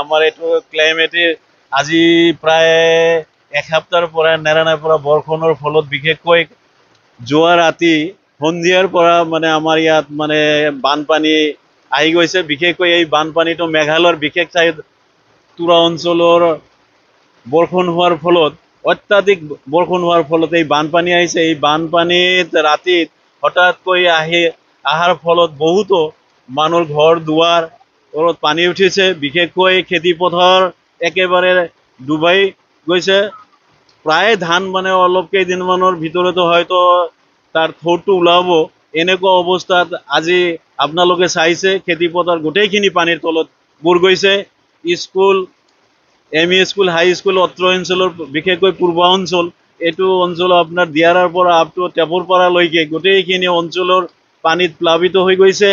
আমাৰ এইটো ক্লাইমেটে আজি প্ৰায় এসপ্তাহৰ পৰা নেৰানেপেৰা পৰা বৰষুণৰ ফলত বিশেষকৈ যোৱা ৰাতি সন্ধিয়াৰ পৰা মানে আমাৰ ইয়াত মানে বানপানী আহি গৈছে। বিশেষকৈ এই বানপানীটো মেঘালয়ৰ বিশেষ ঠাইত তুৰা অঞ্চলৰ বৰষুণ হোৱাৰ ফলত অত্যাধিক বৰষুণ হোৱাৰ ফলত এই বানপানী আহিছে। এই বানপানীত ৰাতিত হঠাৎকৈ অহাৰ ফলত বহুতো মানুহৰ ঘৰ দুৱাৰ ওপৰত পানী উঠিছে। বিশেষকৈ খেতি পথাৰ একেবাৰে ডুবাই গৈছে। প্ৰায় ধান মানে অলপ কেইদিনমানৰ ভিতৰতে হয়তো তাৰ থোৰটো ওলাব, এনেকুৱা অৱস্থাত আজি আপোনালোকে চাইছে খেতি পথাৰ গোটেইখিনি পানীৰ তলত বুৰ গৈছে। স্কুল, এম ই স্কুল, হাই স্কুল অত্ৰ অঞ্চলৰ বিশেষকৈ পূৰ্ব অঞ্চল, এইটো অঞ্চল আপোনাৰ দিয়াৰাৰ পৰা আপ টু টেপৰ পাৰালৈকে গোটেইখিনি অঞ্চলৰ পানীত প্লাবিত হৈ গৈছে।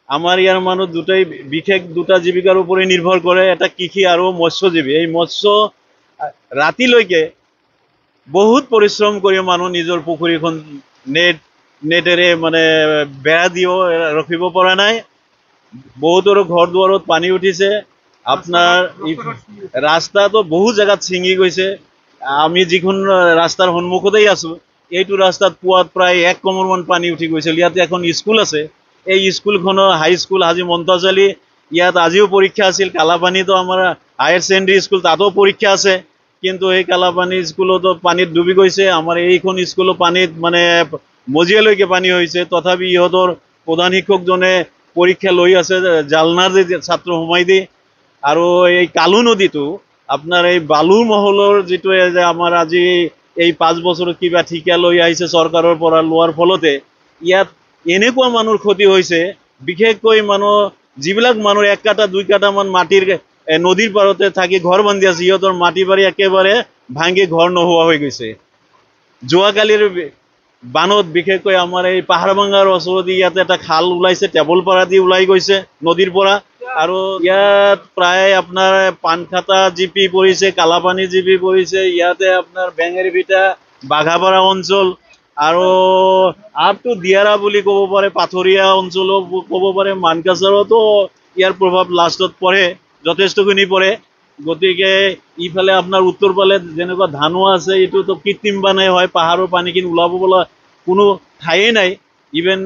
আমাৰ ইয়াৰ মানুহ বিশেষ দুটা জীৱিকাৰ ওপৰত নিৰ্ভৰ কৰে, এটা কৃষি আৰু মৎস্যজীৱী। এই মৎস্য ৰাতিলৈকে বহুত পৰিশ্ৰম কৰি মানুহ নিজৰ পুখুৰীখন নেটেৰে মানে বেৰা দিও ৰখিব পৰা নাই। বহুতৰো ঘৰ দুৱাৰত পানী উঠিছে। আপোনাৰ ৰাস্তাটো বহু জেগাত ছিঙি গৈছে। আমি যিখন ৰাস্তাৰ সন্মুখতেই আছো, এইটো ৰাস্তাত পুৱাত প্ৰায় 1 কমৰ পানী উঠি গৈছিল। ইয়াতে এখন স্কুল আছে, এই স্কুলখনৰ হাই স্কুল হাজি মমতাজ আলী, ইয়াত আজিও পৰীক্ষা আছিল। কালাপানীতো আমাৰ হায়াৰ ছেকেণ্ডেৰী স্কুল, তাতো পৰীক্ষা আছে, কিন্তু এই কালাপানী স্কুলতো পানীত ডুবি গৈছে। আমাৰ এইখন স্কুলো পানীত মানে মজিয়ালৈকে পানী হৈছে। তথাপি ইহঁতৰ প্ৰধান শিক্ষকজনে পৰীক্ষা লৈ আছে জালনাৰ ছাত্ৰ সোমাই দি। আৰু এই কালু নদীটো আপোনাৰ এই বালু মহলৰ যিটো যে আমাৰ আজি এই 5 বছৰত কিবা ঠিকা লৈ আহিছে চৰকাৰৰ পৰা, লোৱাৰ ফলতে ইয়াত এনেকুৱা মানুহৰ ক্ষতি হৈছে। বিশেষকৈ যিবিলাক মানুহ 1 কাঠা 2 কাঠামান মাটিৰ নদীৰ পাৰতে থাকি ঘৰ বান্ধি আছে, সিহঁতৰ মাটি বাৰী একেবাৰে ভাঙি ঘৰ নোহোৱা হৈ গৈছে। যোৱাকালিৰ বানত বিশেষকৈ আমাৰ এই পাহাৰ ভাঙাৰ ওচৰত ইয়াতে এটা খাল ওলাইছে, টেবল পাৰা দি ওলাই গৈছে নদীৰ পৰা। আৰু ইয়াত প্ৰায় আপোনাৰ পানখাতা জিপি পৰিছে, কালাপানী জিপি পৰিছে, ইয়াতে আপোনাৰ বেঙেৰিভিটা বাঘাপাৰা অঞ্চল আৰু আপ টু দিয়াৰা বুলি ক'ব পাৰে, পাথৰীয়া অঞ্চলো ক'ব পাৰে, মানকাছাৰতো ইয়াৰ প্ৰভাৱ লাষ্টত পৰে, যথেষ্টখিনি পৰে। গতিকে ইফালে আপোনাৰ উত্তৰ ফালে যেনেকুৱা ধানোৱা আছে, এইটোতো কৃত্ৰিম বানেই হয়, পাহাৰৰ পানীখিনি ওলাব বোলা কোনো ঠায়েই নাই। ইভেন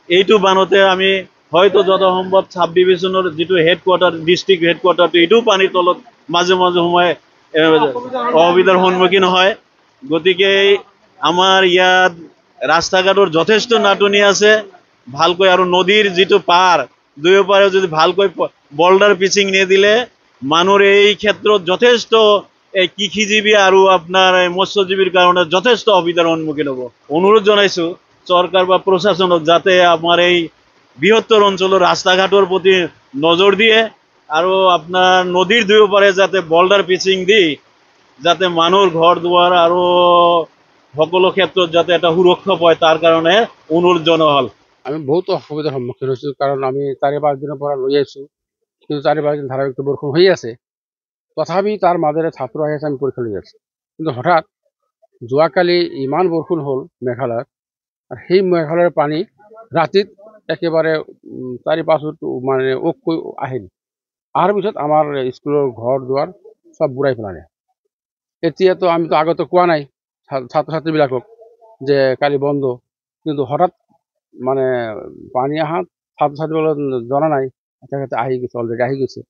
এইটো বানতে আমি হয়তো যথাসম্ভৱ সাব ডিভিজনৰ যিটো হেডকোৱাৰ্টাৰ, ডিষ্ট্ৰিক্ট হেডকোৱাৰ্টাৰটো, এইটোও পানীৰ তলত মাজে মাজে সময় অসুবিধাৰ সন্মুখীন হয়। গতিকে আমাৰ ইয়াত ৰাস্তা ঘাটৰ যথেষ্ট নাটনি আছে ভালকৈ। আৰু নদীৰ যিটো পাৰ, দুয়োপাৰে যদি ভালকৈ বল্ডাৰ পিচিং নিদিলে মানুহৰ এই ক্ষেত্ৰত যথেষ্ট কৃষিজীৱী আৰু আপোনাৰ মৎস্যজীৱীৰ কাৰণে যথেষ্ট অসুবিধাৰ সন্মুখীন হ'ব। অনুৰোধ জনাইছো চৰকাৰ বা প্ৰশাসনক যাতে আমাৰ এই বৃহত্তৰ অঞ্চলৰ ৰাস্তা ঘাটৰ প্ৰতি নজৰ দিয়ে আৰু আপোনাৰ নদীৰ দুয়োপাৰে যাতে বল্ডাৰ পিচিং দি যাতে মানুহৰ ঘৰ দুৱাৰ আৰু সকলো ক্ষেত্ৰত যাতে এটা সুৰক্ষা পায়, তাৰ কাৰণে অনুৰোধ জনোৱা হ'ল। আমি বহুত অসুবিধাৰ সন্মুখীন হৈছোঁ, কাৰণ আমি 4-5 দিনৰ পৰা লৈ আহিছোঁ, কিন্তু 4-5 দিন ধাৰাবাহিক বৰষুণ হৈ আছে। তথাপি তাৰ মাজেৰে ছাত্ৰ আহি আছে, আমি পৰীক্ষা লৈ আছোঁ। কিন্তু হঠাৎ যোৱাকালি ইমান বৰষুণ হ'ল মেঘালয়ত, আৰু সেই মেঘালয়ৰ পানী ৰাতিত একেবাৰে 4-5 ফুট মানে ওখকৈ আহিল। অহাৰ পিছত আমাৰ স্কুলৰ ঘৰ দুৱাৰ চব বুৰাই পেলালে। এতিয়াতো আমিতো আগতে কোৱা নাই ছাত্ৰ ছাত্ৰীবিলাকক যে কালি বন্ধ, কিন্তু হঠাৎ মানে পানী অহাত ছাত্ৰ ছাত্ৰীবিলাক জনা নাই, তেখেতে আহি গৈছে, অলৰেডি আহি গৈছে।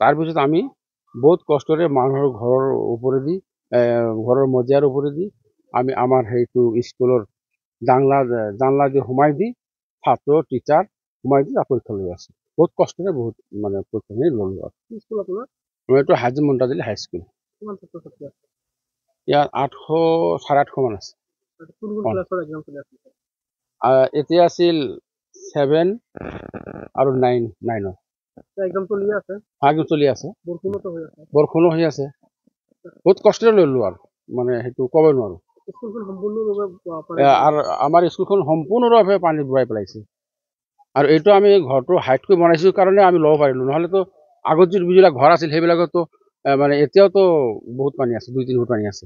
তাৰপিছত আমি বহুত কষ্টৰে মানুহৰ ঘৰৰ ওপৰেদি, ঘৰৰ মজিয়াৰ ওপৰেদি আমি আমাৰ সেইটো স্কুলৰ জানলা দি সোমাই দি ছাত্ৰ টিচাৰ সোমাই দি পৰীক্ষা লৈ আছোঁ। বহুত কষ্টৰে বহুত মানে পৰীক্ষাখিনি ল'লোঁ। এইটো হাজি মমতাজ আলী হাইস্কুল। ইয়াত 800-850 মান আছে। এতিয়া আছিল 7 আৰু 9-9ৰ। একদম চলি আছে, বৰষুণো হৈ আছে। বহুত কষ্টৰে ল'লোঁ আৰু মানে সেইটো ক'ব নোৱাৰোঁ। আৰু আমাৰ স্কুলখন সম্পূৰ্ণৰূপে পানী বুৰাই পেলাইছে। আৰু এইটো আমি ঘৰটো হাইটকৈ বনাইছোঁ কাৰণে আমি ল'ব পাৰিলোঁ, নহ'লেতো আগত যিবিলাক ঘৰ আছিল সেইবিলাকতো মানে এতিয়াওতো বহুত পানী আছে, 2-3 ফুট পানী আছে।